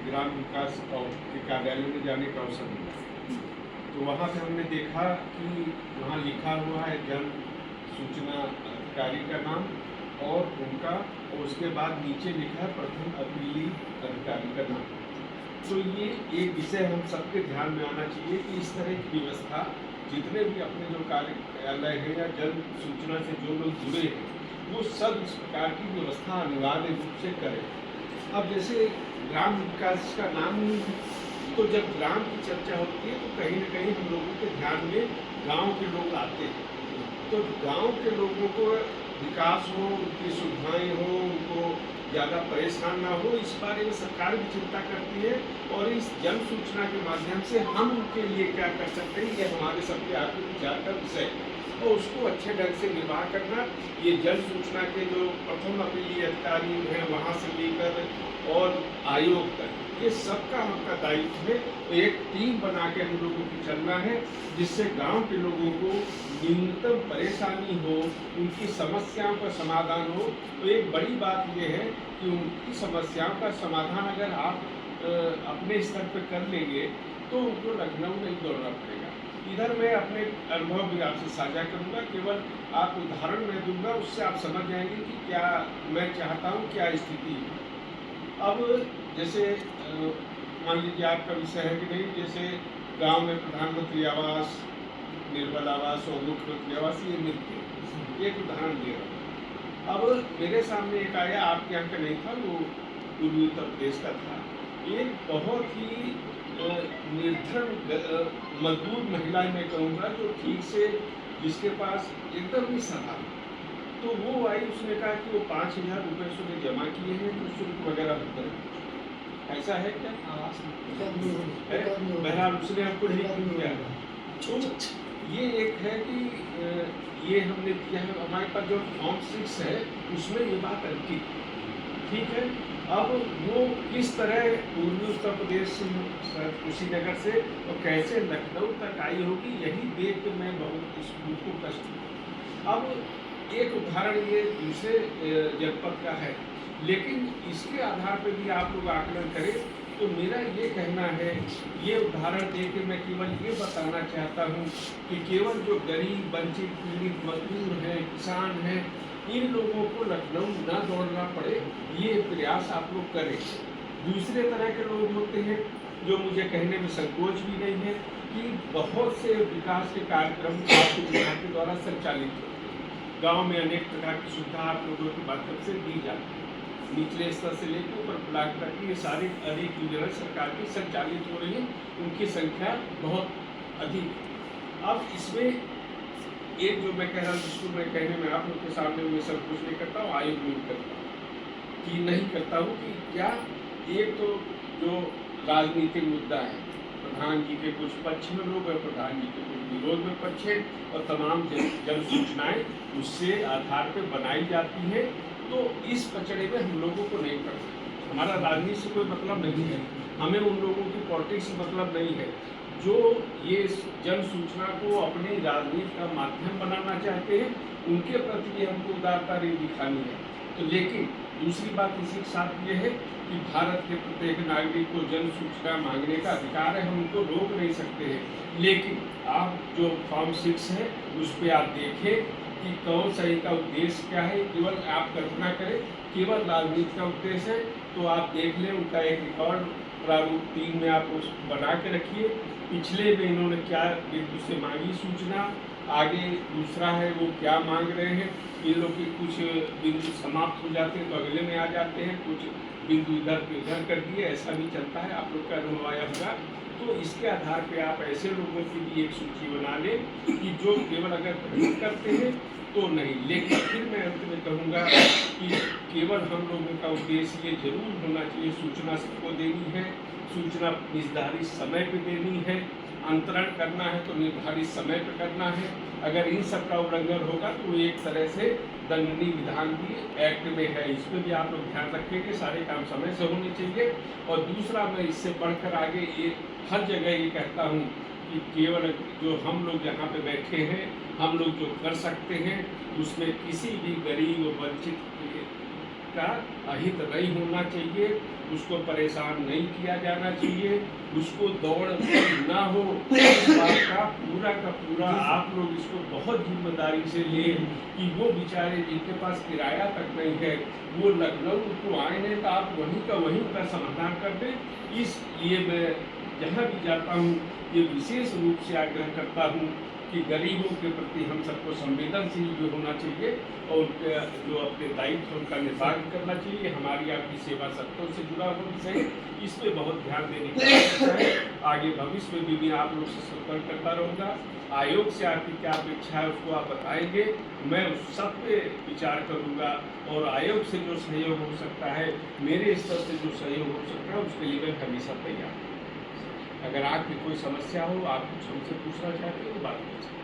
ग्राम विकास के कार्यालय में जाने का अवसर मिला। तो वहाँ पे हमने देखा कि वहाँ लिखा हुआ है जन सूचना अधिकारी का नाम और उनका, और उसके बाद नीचे लिखा है प्रथम अपीली अधिकारी का नाम। तो ये एक विषय हम सबके ध्यान में आना चाहिए कि इस तरह की व्यवस्था जितने भी अपने जो कार्यालय है या जन सूचना से जो लोग जुड़े हैं वो सब इस प्रकार की व्यवस्था अनिवार्य रूप से करें। अब जैसे ग्राम विकास का नाम ही है, तो जब ग्राम की चर्चा होती है तो कहीं न कहीं हम लोगों के ध्यान में गांव के लोग आते हैं। तो गांव के लोगों को विकास हो, उनकी सुविधाएं हो, उनको ज़्यादा परेशान ना हो, इस बारे में सरकार भी चिंता करती है। और इस जन सूचना के माध्यम से हम उनके लिए क्या कर सकते हैं, ये हमारे सबके आगे विचार का विषय है। और उसको अच्छे ढंग से निर्वाह करना, ये जन सूचना के जो प्रथम अपीली अधिकारी हैं वहाँ से लेकर और आयोग तक, ये सबका हमका दायित्व है। तो एक टीम बना के हम लोगों को चलना है जिससे गांव के लोगों को न्यूनतम परेशानी हो, उनकी समस्याओं का समाधान हो। तो एक बड़ी बात यह है कि उनकी समस्याओं का समाधान अगर आप अपने स्तर पर कर लेंगे तो उनको लखनऊ नहीं दौड़ना पड़ेगा। इधर मैं अपने अनुभव भी आपसे साझा करूंगा, केवल आप उदाहरण मैं दूंगा, उससे आप समझ जाएंगे कि क्या मैं चाहता हूं, क्या स्थिति है। अब जैसे मान लीजिए आपका विषय है कि नहीं, जैसे गांव में प्रधानमंत्री आवास, निर्मल आवास और मुख्यमंत्री आवास ये मिलते हैं। एक उदाहरण दे रहा हूँ। अब मेरे सामने एक आया, आपके यहाँ का नहीं था, वो पूर्वी उत्तर प्रदेश का था। एक बहुत ही निर्धन मजदूर महिला मैं कहूँगा, जो ठीक से जिसके पास एकदम ही साधारण, तो वो आई, उसने कहा कि वो 5,000 रुपये उसने जमा किए हैं, तो शुल्क वगैरह भर रहे। ऐसा है क्या? बहरहाल उसने हमको नहीं किया। तो ये एक है कि ये हमने किया है, हमारे पास जो फॉर्म 6 है उसमें ये बात अंकित, ठीक है। अब वो किस तरह पूर्वी उत्तर प्रदेश से, कुशीनगर से और कैसे लखनऊ तक आई होगी, यही देख के मैं बहुत इसको कष्ट हुआ। अब एक उदाहरण ये दूसरे जनपद का है, लेकिन इसके आधार पर भी आप लोग आकलन करें। तो मेरा ये कहना है, ये उदाहरण दे के मैं केवल ये बताना चाहता हूँ कि केवल जो गरीब, वंचित, पीड़ित मजदूर हैं, किसान हैं, इन लोगों को लखनऊ ना दौड़ना पड़े, ये प्रयास आप लोग करें। दूसरे तरह के लोग होते हैं जो मुझे कहने में संकोच भी नहीं है कि बहुत से विकास के कार्यक्रम आपके विभाग के द्वारा संचालित होते हैं। गाँव में अनेक प्रकार की सुविधा आप लोगों के माध्यम से दी जाती है। निचले स्तर से लेकर ऊपर ब्लॉक तक ये सारी अनेक योजनाएं सरकार की संचालित हो रही है, उनकी संख्या बहुत अधिक है। अब इसमें एक जो मैं कह रहा हूँ, जिसको मैं कहने में आप लोग के सामने मैं सब कुछ नहीं करता हूँ, आयोग में करता हूँ कि नहीं करता हूँ कि क्या एक तो जो राजनीतिक मुद्दा है, प्रधान जी के कुछ पक्ष में लोग हैं, प्रधान जी के कुछ विरोध में पक्ष है, और तमाम जन सूचनाएं उससे आधार पर बनाई जाती है। तो इस पचड़े में हम लोगों को नहीं पड़ना। हमारा राजनीति से कोई मतलब नहीं है, हमें उन लोगों की पॉलिटिक्स से मतलब नहीं है जो ये जन सूचना को अपनी राजनीति का माध्यम बनाना चाहते हैं। उनके प्रति हमको उदारता नहीं दिखानी है। तो लेकिन दूसरी बात इसी के साथ ये है कि भारत के प्रत्येक नागरिक को जन सूचना मांगने का अधिकार है, हम उनको रोक नहीं सकते हैं। लेकिन आप जो फॉर्म 6 है उस पर आप देखें कि कौन सा इनका उद्देश्य क्या है। केवल आप कल्पना करें केवल राजनीति का उद्देश्य है तो आप देख लें, उनका एक रिकॉर्ड प्रारूप 3 में आप उस बना के रखिए। पिछले में इन्होंने क्या बिंदु से मांगी सूचना, आगे दूसरा है वो क्या मांग रहे हैं। इन लोग के कुछ बिंदु समाप्त हो जाते हैं तो अगले में आ जाते हैं, कुछ बिंदु इधर के उधर कर दिए, ऐसा भी चलता है, आप लोग का अनुभव आया होगा। तो इसके आधार पे आप ऐसे लोगों की भी एक सूची बना लें कि जो केवल अगर खरीद करते हैं तो नहीं। लेकिन फिर मैं अंत में कहूँगा कि केवल हम लोगों का उद्देश्य ये जरूर होना चाहिए, सूचना सबको देनी है, सूचना निर्धारित समय पे देनी है, अंतरण करना है तो निर्धारित समय पे करना है। अगर इन सब का उल्लंघन होगा तो एक तरह से दंडनीय विधान भी एक्ट में है, इस पर भी आप लोग ध्यान रखेंगे। सारे काम समय से होने चाहिए। और दूसरा, मैं इससे बढ़कर आगे ये हर जगह ये कहता हूँ कि केवल जो हम लोग यहाँ पे बैठे हैं, हम लोग जो कर सकते हैं उसमें किसी भी गरीब वंचित का अहित नहीं होना चाहिए, उसको परेशान नहीं किया जाना चाहिए, उसको दौड़ ना हो। इस बात का पूरा आप लोग इसको बहुत जिम्मेदारी से लें कि वो बेचारे जिनके पास किराया तक नहीं है वो लखनऊ को आए नहीं तो आप वहीं का समाधान कर दें। इसलिए मैं जहाँ भी जाता हूँ ये विशेष रूप से आग्रह करता हूँ कि गरीबों के प्रति हम सबको संवेदनशील भी होना चाहिए और जो अपने दायित्व उनका निर्वाह करना चाहिए। हमारी आपकी सेवा सत्यों से जुड़ा हुआ विषय, इस पे बहुत ध्यान देने की आवश्यकता है। आगे भविष्य में भी मैं आप लोग से संपर्क करता रहूँगा। आयोग से आपकी क्या अपेक्षा है उसको आप बताएंगे, मैं उस सब पे विचार करूँगा और आयोग से जो सहयोग हो सकता है, मेरे स्तर से जो सहयोग हो सकता है उसके लिए मैं हमेशा तैयार हूँ। अगर आपकी कोई समस्या हो, आप कुछ हमसे पूछना चाहते हो तो बात कीजिए।